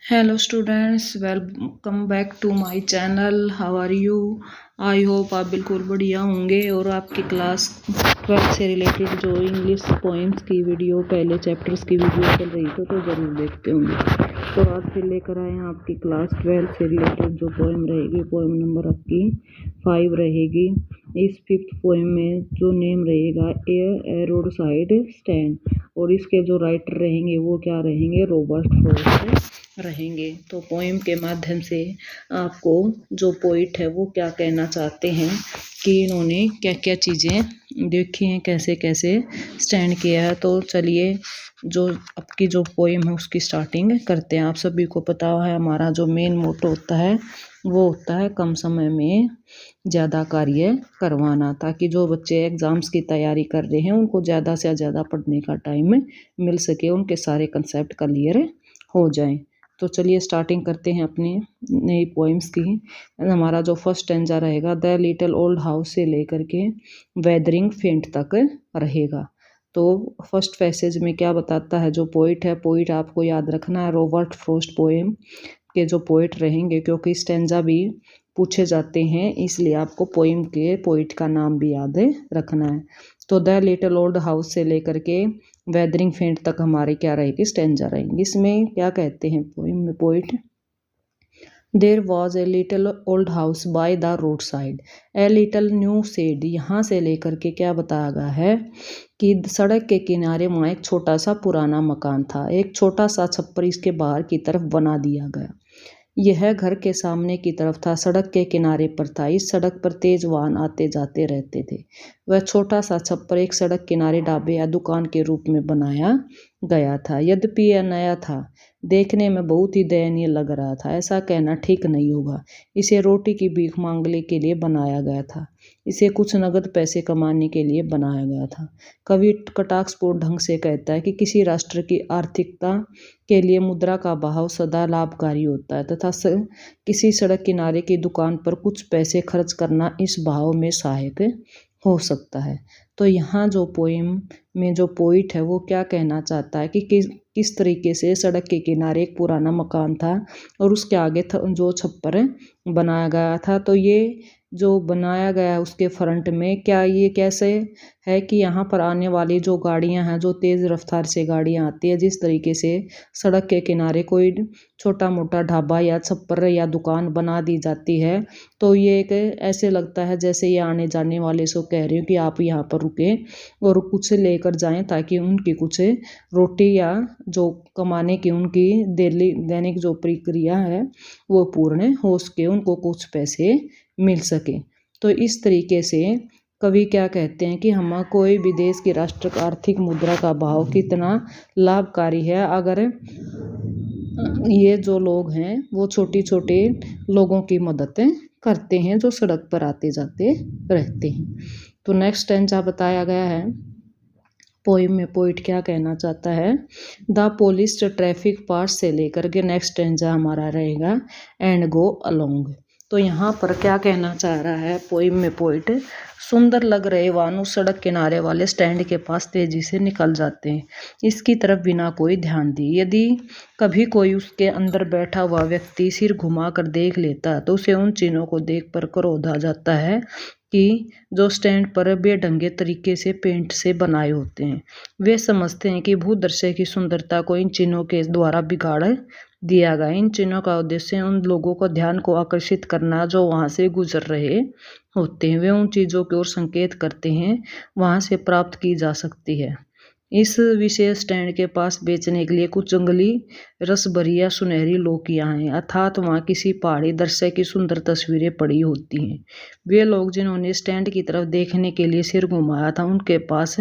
Hello students, welcome back to my channel. How are you? I hope आप बिल्कुल बढ़िया होंगे और आपकी क्लास 12 से रिलेटेड जो इंग्लिश पोइम्स की वीडियो पहले चैप्टर्स की वीडियो चल रही थी तो ज़रूर देखते होंगे। तो आज फिर लेकर आए हैं आपकी क्लास 12 से रिलेटेड जो पोइम रहेगी, पोइम नंबर आपकी 5 रहेगी। इस 5th पोइम में जो नेम रहेगा ए रोड साइड स्टैंड और इसके जो राइटर रहेंगे वो क्या रहेंगे, रॉबर्ट फ्रॉस्ट रहेंगे। तो पोइम के माध्यम से आपको जो पोइट है वो क्या कहना चाहते हैं कि इन्होंने क्या क्या चीज़ें देखी हैं, कैसे कैसे स्टैंड किया है। तो चलिए जो आपकी जो पोइम है उसकी स्टार्टिंग करते हैं। आप सभी को पता है हमारा जो मेन मोटो होता है वो होता है कम समय में ज़्यादा कार्य करवाना, ताकि जो बच्चे एग्ज़ाम्स की तैयारी कर रहे हैं उनको ज़्यादा से ज़्यादा पढ़ने का टाइम मिल सके, उनके सारे कंसेप्ट क्लियर हो जाएं। तो चलिए स्टार्टिंग करते हैं अपनी नई पोइम्स की। हमारा जो फर्स्ट स्टैंजा रहेगा द लिटिल ओल्ड हाउस से लेकर के वेदरिंग फेंट तक रहेगा। तो फर्स्ट पैसेज में क्या बताता है जो पोइट है, पोइट आपको याद रखना है रॉबर्ट फ्रॉस्ट पोएम के जो पोइट रहेंगे, क्योंकि स्टैंजा भी पूछे जाते हैं इसलिए आपको पोइम के पोइट का नाम भी याद रखना है। तो द लिटिल ओल्ड हाउस से लेकर के वेदरिंग फेंट तक हमारे क्या रहेगी, स्टैंजा रहेंगे। इसमें क्या कहते हैं पोइम में poet, there was a little old house by the road side a little new said. यहाँ से लेकर के क्या बताया गया है कि सड़क के किनारे वहाँ एक छोटा सा पुराना मकान था, एक छोटा सा छप्पर इसके बाहर की तरफ बना दिया गया। यह घर के सामने की तरफ था, सड़क के किनारे पर था। इस सड़क पर तेज वाहन आते जाते रहते थे। वह छोटा सा छप्पर एक सड़क किनारे ढाबे या दुकान के रूप में बनाया गया था। यद्यपि यह नया था, देखने में बहुत ही दयनीय लग रहा था। ऐसा कहना ठीक नहीं होगा। इसे रोटी की भीख मांगने के लिए बनाया गया था, इसे कुछ नगद पैसे कमाने के लिए बनाया गया था। कवि कटाक्षपूर्ण ढंग से कहता है कि किसी राष्ट्र की आर्थिकता के लिए मुद्रा का बहाव सदा लाभकारी होता है तथा किसी सड़क किनारे की दुकान पर कुछ पैसे खर्च करना इस भाव में सहायक हो सकता है। तो यहाँ जो पोइम में जो पोइट है वो क्या कहना चाहता है कि किस तरीके से सड़क के किनारे एक पुराना मकान था और उसके आगे जो छप्पर बनाया गया था। तो ये जो बनाया गया उसके फ्रंट में क्या ये कैसे है कि यहाँ पर आने वाली जो गाड़ियाँ हैं, जो तेज़ रफ्तार से गाड़ियाँ आती है, जिस तरीके से सड़क के किनारे कोई छोटा मोटा ढाबा या छप्पर या दुकान बना दी जाती है, तो ये एक ऐसे लगता है जैसे ये आने जाने वाले से कह रही हूँ कि आप यहाँ पर रुके और कुछ लेकर जाएं ताकि उनकी कुछ रोटी या जो कमाने की उनकी दैनिक जो प्रक्रिया है वो पूर्ण हो सके, उनको कुछ पैसे मिल सके। तो इस तरीके से कवि क्या कहते हैं कि हम कोई भी देश की राष्ट्र आर्थिक मुद्रा का भाव कितना लाभकारी है अगर ये जो लोग हैं वो छोटी छोटे लोगों की मदद करते हैं जो सड़क पर आते जाते रहते हैं। तो नेक्स्ट स्टैंजा बताया गया है पोइम में पोइट क्या कहना चाहता है, द पुलिस ट्रैफिक पास से लेकर के नेक्स्ट स्टैंजा हमारा रहेगा एंड गो अलोंग। तो यहाँ पर क्या कहना चाह रहा है पोइम में पोइट, सुंदर लग रहे वाहन उस सड़क किनारे वाले स्टैंड के पास तेजी से निकल जाते हैं, इसकी तरफ बिना कोई ध्यान दिए। यदि कभी कोई उसके अंदर बैठा हुआ व्यक्ति सिर घुमा कर देख लेता तो उसे उन चिन्हों को देख कर क्रोध आ जाता है कि जो स्टैंड पर बेढंगे तरीके से पेंट से बनाए होते हैं। वे समझते हैं कि भूदृश्य की सुंदरता को इन चिन्हों के द्वारा बिगाड़ दिया गया। इन चिन्हों का उद्देश्य उन लोगों को ध्यान को आकर्षित करना जो वहां से गुजर रहे होते हैं। वे उन चीज़ों की ओर संकेत करते हैं वहां से प्राप्त की जा सकती है। इस विशेष स्टैंड के पास बेचने के लिए कुछ जंगली रसभरी या सुनहरी लौकियां हैं, अर्थात वहाँ किसी पहाड़ी दृश्य की सुंदर तस्वीरें पड़ी होती हैं। वे लोग जिन्होंने स्टैंड की तरफ देखने के लिए सिर घुमाया था उनके पास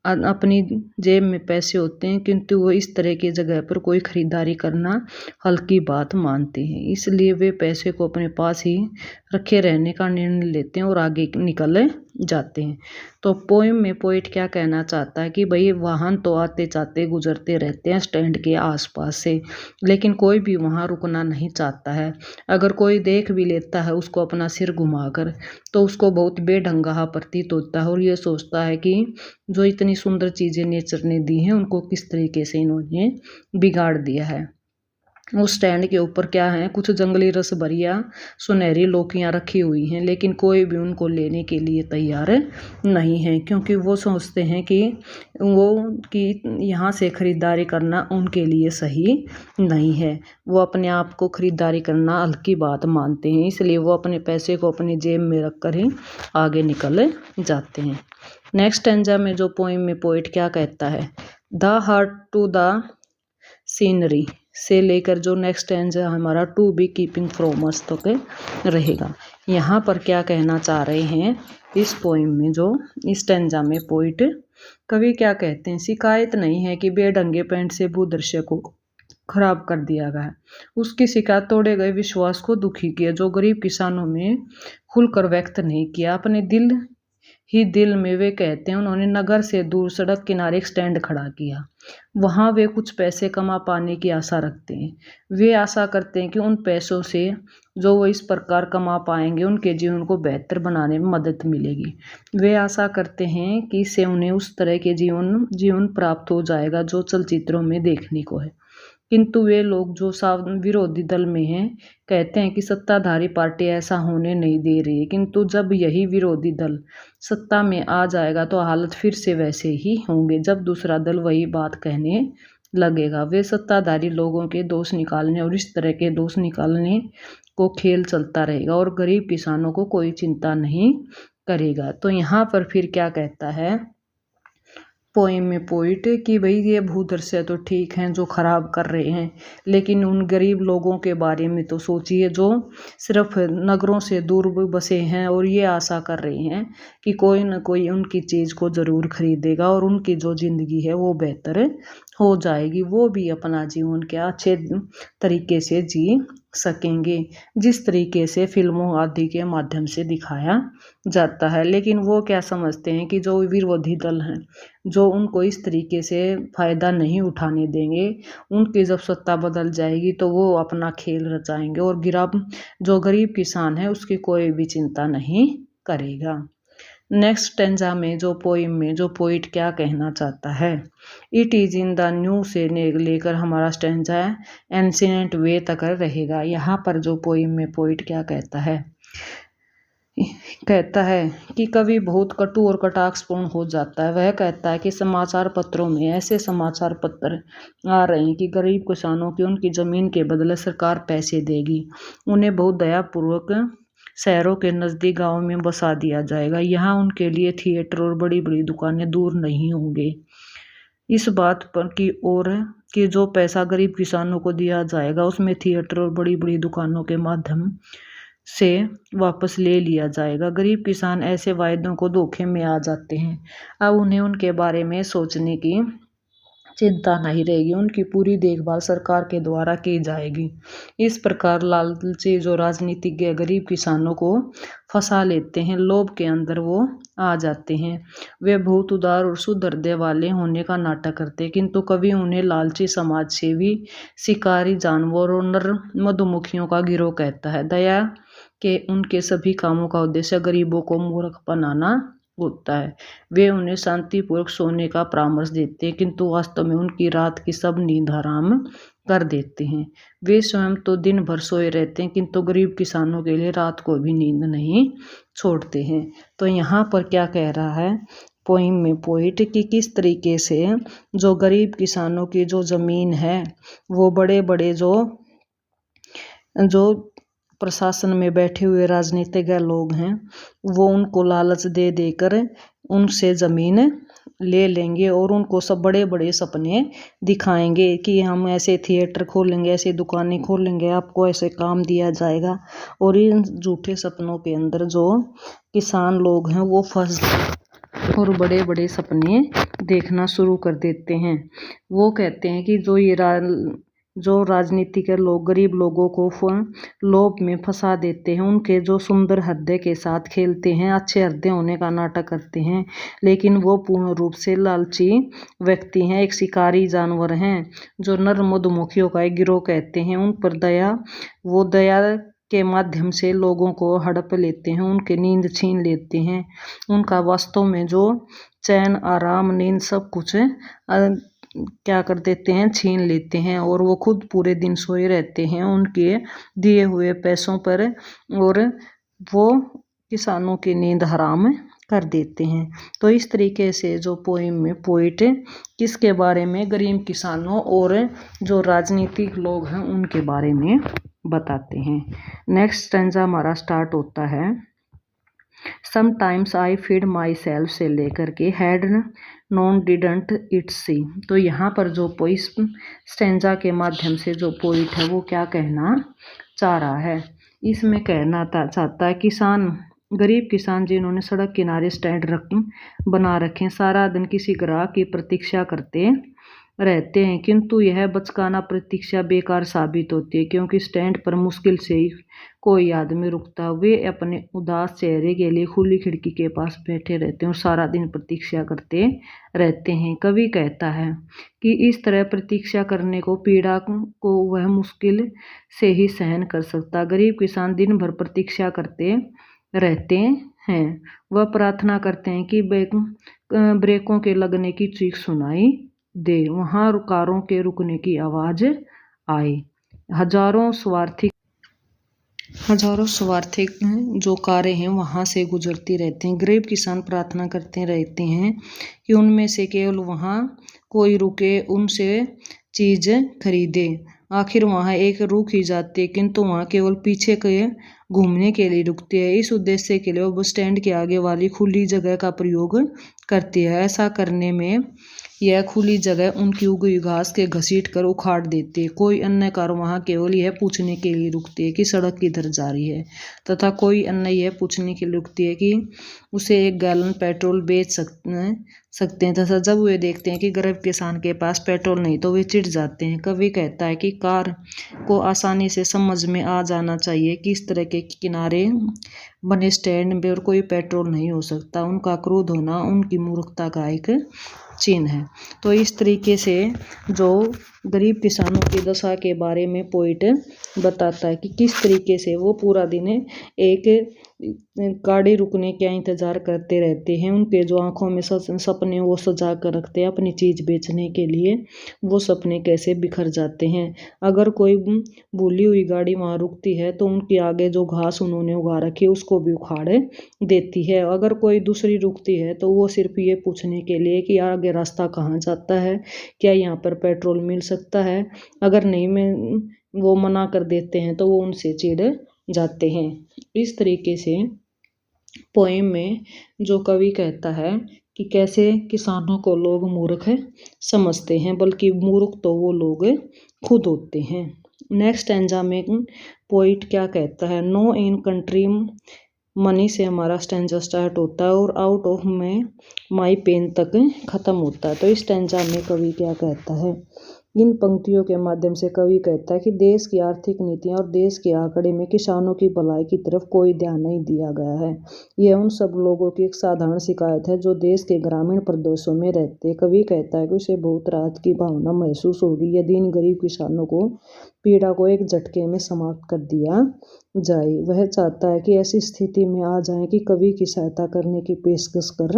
अपनी जेब में पैसे होते हैं, किंतु वो इस तरह की जगह पर कोई खरीदारी करना हल्की बात मानते हैं, इसलिए वे पैसे को अपने पास ही रखे रहने का निर्णय लेते हैं और आगे निकल जाते हैं। तो पोइम में पोइट क्या कहना चाहता है कि भाई वाहन तो आते जाते गुजरते रहते हैं स्टैंड के आसपास से, लेकिन कोई भी वहाँ रुकना नहीं चाहता है। अगर कोई देख भी लेता है उसको अपना सिर घुमाकर तो उसको बहुत बेढंगा प्रतीत होता है और ये सोचता है कि जो इतनी सुंदर चीज़ें नेचर ने दी हैं उनको किस तरीके से इन्होंने बिगाड़ दिया है। उस स्टैंड के ऊपर क्या है, कुछ जंगली रस भरिया सुनहरी लौकियां रखी हुई हैं, लेकिन कोई भी उनको लेने के लिए तैयार नहीं है, क्योंकि वो सोचते हैं कि यहाँ से खरीदारी करना उनके लिए सही नहीं है। वो अपने आप को खरीदारी करना हल्की बात मानते हैं, इसलिए वो अपने पैसे को अपनी जेब में रख कर ही आगे निकल जाते हैं। नेक्स्ट स्टैंजा में जो पोइम में पोइट क्या कहता है, the heart to the scenery से लेकर जो नेक्स्ट स्टैंजा हमारा to be keeping from us तक रहेगा। यहाँ पर क्या कहना चाह रहे हैं इस पोइम में, जो इस स्टैंजा में पोइट कवि क्या कहते हैं, शिकायत नहीं है कि बेढंगे पेंट से भूदृश्य को खराब कर दिया गया, उसकी शिकायत तोड़े गए विश्वास को दुखी किया, जो गरीब किसानों में खुलकर व्यक्त नहीं किया। अपने दिल में वे कहते हैं, उन्होंने नगर से दूर सड़क किनारे एक स्टैंड खड़ा किया, वहाँ वे कुछ पैसे कमा पाने की आशा रखते हैं। वे आशा करते हैं कि उन पैसों से जो वो इस प्रकार कमा पाएंगे उनके जीवन को बेहतर बनाने में मदद मिलेगी। वे आशा करते हैं कि इससे उन्हें उस तरह के जीवन प्राप्त हो जाएगा जो चलचित्रों में देखने को है। किंतु वे लोग जो विरोधी दल में हैं कहते हैं कि सत्ताधारी पार्टी ऐसा होने नहीं दे रही है, किंतु जब यही विरोधी दल सत्ता में आ जाएगा तो हालत फिर से वैसे ही होंगे। जब दूसरा दल वही बात कहने लगेगा, वे सत्ताधारी लोगों के दोष निकालने और इस तरह के दोष निकालने को खेल चलता रहेगा और गरीब किसानों को कोई चिंता नहीं करेगा। तो यहाँ पर फिर क्या कहता है पोएम में पोइट कि भाई ये भूदृश्य तो ठीक हैं जो खराब कर रहे हैं, लेकिन उन गरीब लोगों के बारे में तो सोचिए जो सिर्फ नगरों से दूर बसे हैं और ये आशा कर रहे हैं कि कोई न कोई उनकी चीज़ को ज़रूर खरीदेगा और उनकी जो ज़िंदगी है वो बेहतर हो जाएगी, वो भी अपना जीवन क्या अच्छे तरीके से जी सकेंगे, जिस तरीके से फिल्मों आदि के माध्यम से दिखाया जाता है। लेकिन वो क्या समझते हैं कि जो विरोधी दल हैं जो उनको इस तरीके से फ़ायदा नहीं उठाने देंगे, उनकी जब सत्ता बदल जाएगी तो वो अपना खेल रचाएंगे और जो गरीब किसान है उसकी कोई भी चिंता नहीं करेगा। नेक्स्ट स्टैंजा में जो पोइम में जो पोइट क्या कहना चाहता है, it is in the new से लेकर हमारा स्टैंजा एंशिएंट वे तक रहेगा। यहाँ पर जो पोइम में पोइट क्या कहता है कि कवि बहुत कटु और कटाक्षपूर्ण हो जाता है। वह कहता है कि समाचार पत्रों में ऐसे समाचार पत्र आ रहे हैं कि गरीब किसानों की उनकी ज़मीन के बदले सरकार पैसे देगी, उन्हें बहुत दयापूर्वक शहरों के नज़दीक गाँव में बसा दिया जाएगा, यहाँ उनके लिए थिएटर और बड़ी बड़ी दुकानें दूर नहीं होंगे। इस बात पर की ओर कि जो पैसा गरीब किसानों को दिया जाएगा उसमें थिएटर और बड़ी बड़ी दुकानों के माध्यम से वापस ले लिया जाएगा। गरीब किसान ऐसे वायदों को धोखे में आ जाते हैं, अब उन्हें उनके बारे में सोचने की चिंता नहीं रहेगी, उनकी पूरी देखभाल सरकार के द्वारा की जाएगी। इस प्रकार लालची जो राजनीतिज्ञ गरीब किसानों को फंसा लेते हैं, लोभ के अंदर वो आ जाते हैं। वे बहुत उदार और शुद्ध हृदय वाले होने का नाटक करते हैं, किंतु कभी उन्हें लालची समाज सेवी शिकारी जानवर और नर मधुमक्खियों का गिरोह कहता है। दया के उनके सभी कामों का उद्देश्य गरीबों को मूर्ख बनाना होता है। वे उन्हें शांतिपूर्वक सोने का परामर्श देते हैं, किंतु वास्तव में उनकी रात की सब नींद हराम कर देते हैं। वे स्वयं तो दिन भर सोए रहते हैं, किंतु गरीब किसानों के लिए रात को भी नींद नहीं छोड़ते हैं। तो यहाँ पर क्या कह रहा है पोइम में पोइट कि किस तरीके से जो गरीब किसानों की जो ज़मीन है वो बड़े बड़े जो प्रशासन में बैठे हुए राजनीतिज्ञ लोग हैं वो उनको लालच दे देकर उनसे ज़मीन ले लेंगे और उनको सब बड़े बड़े सपने दिखाएंगे कि हम ऐसे थिएटर खोलेंगे, ऐसे दुकानें खोलेंगे, आपको ऐसे काम दिया जाएगा। और इन झूठे सपनों के अंदर जो किसान लोग हैं वो फंस और बड़े बड़े सपने देखना शुरू कर देते हैं। वो कहते हैं कि जो राजनीति के लोग गरीब लोगों को लोभ में फंसा देते हैं, उनके जो सुंदर हृदय के साथ खेलते हैं, अच्छे हृदय होने का नाटक करते हैं, लेकिन वो पूर्ण रूप से लालची व्यक्ति हैं, एक शिकारी जानवर हैं जो नर मधुमक्खियों का एक गिरोह कहते हैं। उन पर दया के माध्यम से लोगों को हड़प लेते हैं, उनके नींद छीन लेते हैं, उनका वास्तव में जो चैन आराम नींद सब कुछ क्या कर देते हैं, छीन लेते हैं और वो खुद पूरे दिन सोए रहते हैं उनके दिए हुए पैसों पर और वो किसानों की नींद हराम कर देते हैं। तो इस तरीके से जो पोइम में पोइट किसके बारे में, गरीब किसानों और जो राजनीतिक लोग हैं उनके बारे में बताते हैं। नेक्स्ट स्टैंजा हमारा स्टार्ट होता है sometimes I feed my self से लेकर के हैड नॉन डिडंट इट सी। तो यहाँ पर जो इस स्टैंजा के माध्यम से जो पोइट है वो क्या कहना चाह रहा है, इसमें कहना चाहता है किसान, गरीब किसान जिन्होंने सड़क किनारे स्टैंड बना रखे, सारा दिन किसी ग्राहक की प्रतीक्षा करते रहते हैं, किंतु यह बचकाना प्रतीक्षा बेकार साबित होती है क्योंकि स्टैंड पर मुश्किल से ही कोई आदमी रुकता। वे अपने उदास चेहरे के लिए खुली खिड़की के पास बैठे रहते हैं और सारा दिन प्रतीक्षा करते रहते हैं। कवि कहता है कि इस तरह प्रतीक्षा करने को पीड़ा को वह मुश्किल से ही सहन कर सकता। गरीब किसान दिन भर प्रतीक्षा करते रहते हैं। वह प्रार्थना करते हैं कि ब्रेकों के लगने की चीख सुनाई दे, वहाँ कारों के रुकने की आवाज आए। हजारों स्वार्थी जो कारें हैं वहाँ से गुजरती रहती हैं। गरीब किसान प्रार्थना करते रहते हैं कि उनमें से केवल वहाँ कोई रुके, उनसे चीज खरीदे। आखिर वहाँ एक रुक ही जाती है, किंतु वहाँ केवल पीछे के घूमने के लिए रुकती है। इस उद्देश्य के लिए वो बस स्टैंड के आगे वाली खुली जगह का प्रयोग करती है। ऐसा करने में यह खुली जगह उनकी उगी घास के घसीट कर उखाड़ देती है। कोई अन्य कार वहाँ केवल यह पूछने के लिए रुकती है कि सड़क किधर जा रही है, तथा कोई अन्य यह पूछने के लिए रुकती है कि उसे 1 गैलन पेट्रोल बेच सकते हैं। तथा जब वे देखते हैं कि गरीब किसान के पास पेट्रोल नहीं तो वे चिढ़ जाते हैं। कवि कहता है कि कार को आसानी से समझ में आ जाना चाहिए कि इस तरह के किनारे बने स्टैंड में और कोई पेट्रोल नहीं हो सकता। उनका क्रोध होना उनकी मूर्खता का एक चिन्ह है। तो इस तरीके से जो गरीब किसानों की दशा के बारे में पोइट बताता है कि किस तरीके से वो पूरा दिन एक गाड़ी रुकने का इंतजार करते रहते हैं। उनके जो आंखों में सपने वो सजा कर रखते हैं अपनी चीज बेचने के लिए, वो सपने कैसे बिखर जाते हैं। अगर कोई भूली हुई गाड़ी वहां रुकती है तो उनके आगे जो घास उन्होंने उगा रखी है उसको भी उखाड़ देती है। अगर कोई दूसरी रुकती है तो वो सिर्फ ये पूछने के लिए कि आगे रास्ता कहाँ जाता है, क्या यहाँ पर पेट्रोल मिल सकता है। अगर नहीं में वो मना कर देते हैं तो वो उनसे चिढ़ जाते हैं। इस तरीके से पोएम में जो कवि कहता है कि कैसे किसानों को लोग मूर्ख समझते हैं, बल्कि मूर्ख तो वो लोग खुद होते हैं। नेक्स्ट स्टैंजा में पोइट क्या कहता है, नो इन कंट्री मनी से हमारा स्टैंजा स्टार्ट होता है और आउट ऑफ में माई पेन तक खत्म होता है। तो इस स्टैंजा में कवि क्या कहता है, इन पंक्तियों के माध्यम से कवि कहता है कि देश की आर्थिक नीतियां और देश के आंकड़े में किसानों की भलाई की तरफ कोई ध्यान नहीं दिया गया है। यह उन सब लोगों की एक साधारण शिकायत है जो देश के ग्रामीण प्रदेशों में रहते। कवि कहता है कि उसे बहुत राहत की भावना महसूस होगी यदि इन गरीब किसानों को पीड़ा को एक झटके में समाप्त कर दिया जाए। वह चाहता है कि ऐसी स्थिति में आ जाए कि कवि की सहायता करने की पेशकश कर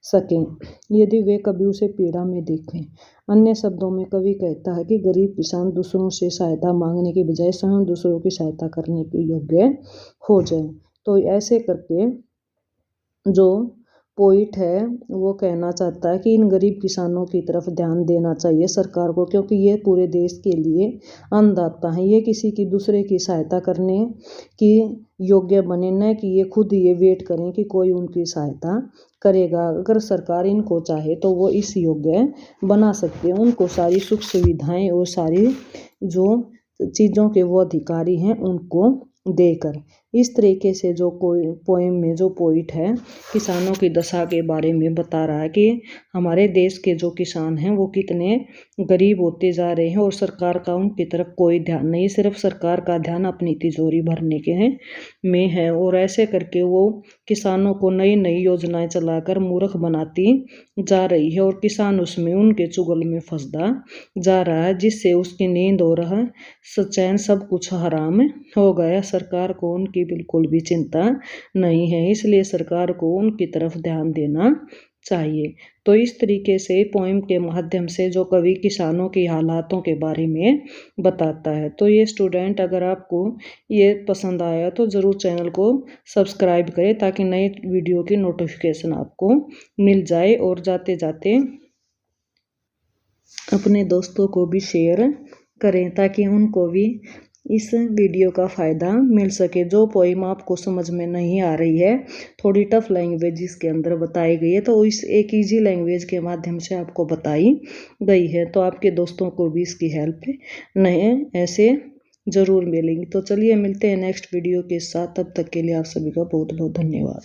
सकें यदि वे कभी उसे पीड़ा में देखें। अन्य शब्दों में कवि कहता है कि गरीब किसान दूसरों से सहायता मांगने के बजाय स्वयं दूसरों की सहायता करने के योग्य हो जाए। तो ऐसे करके जो पोइट है वो कहना चाहता है कि इन गरीब किसानों की तरफ ध्यान देना चाहिए सरकार को, क्योंकि ये पूरे देश के लिए अन्नदाता हैं। ये किसी की दूसरे की सहायता करने की योग्य बने, न कि ये खुद ये वेट करें कि कोई उनकी सहायता करेगा। अगर सरकार इनको चाहे तो वो इस योग्य बना सकते हैं, उनको सारी सुख सुविधाएं और सारी जो चीज़ों के वो अधिकारी हैं उनको देकर। इस तरीके से जो पोएम में जो पोइट है किसानों की दशा के बारे में बता रहा है कि हमारे देश के जो किसान हैं वो कितने गरीब होते जा रहे हैं और सरकार का उनकी तरफ कोई ध्यान नहीं, सिर्फ सरकार का ध्यान अपनी तिजोरी भरने के में है। और ऐसे करके वो किसानों को नई नई योजनाएं चलाकर मूर्ख बनाती जा रही है और किसान उसमें उनके चुगल में फंसता जा रहा है, जिससे उसकी नींद और चैन सब कुछ हराम हो गया। सरकार को उनकी बिल्कुल भी चिंता नहीं है, इसलिए सरकार को उनकी तरफ ध्यान देना चाहिए। तो इस तरीके से पोइम के माध्यम से जो कवि किसानों की हालातों के बारे में बताता है। तो ये स्टूडेंट, अगर आपको ये पसंद आया तो ज़रूर चैनल को सब्सक्राइब करें ताकि नए वीडियो की नोटिफिकेशन आपको मिल जाए, और जाते जाते अपने दोस्तों को भी शेयर करें ताकि उनको भी इस वीडियो का फ़ायदा मिल सके। जो पोइम आपको समझ में नहीं आ रही है, थोड़ी टफ लैंग्वेज इसके अंदर बताई गई है, तो इस एक इजी लैंग्वेज के माध्यम से आपको बताई गई है, तो आपके दोस्तों को भी इसकी हेल्प नहीं ऐसे ज़रूर मिलेंगी। तो चलिए मिलते हैं नेक्स्ट वीडियो के साथ, तब तक के लिए आप सभी का बहुत बहुत धन्यवाद।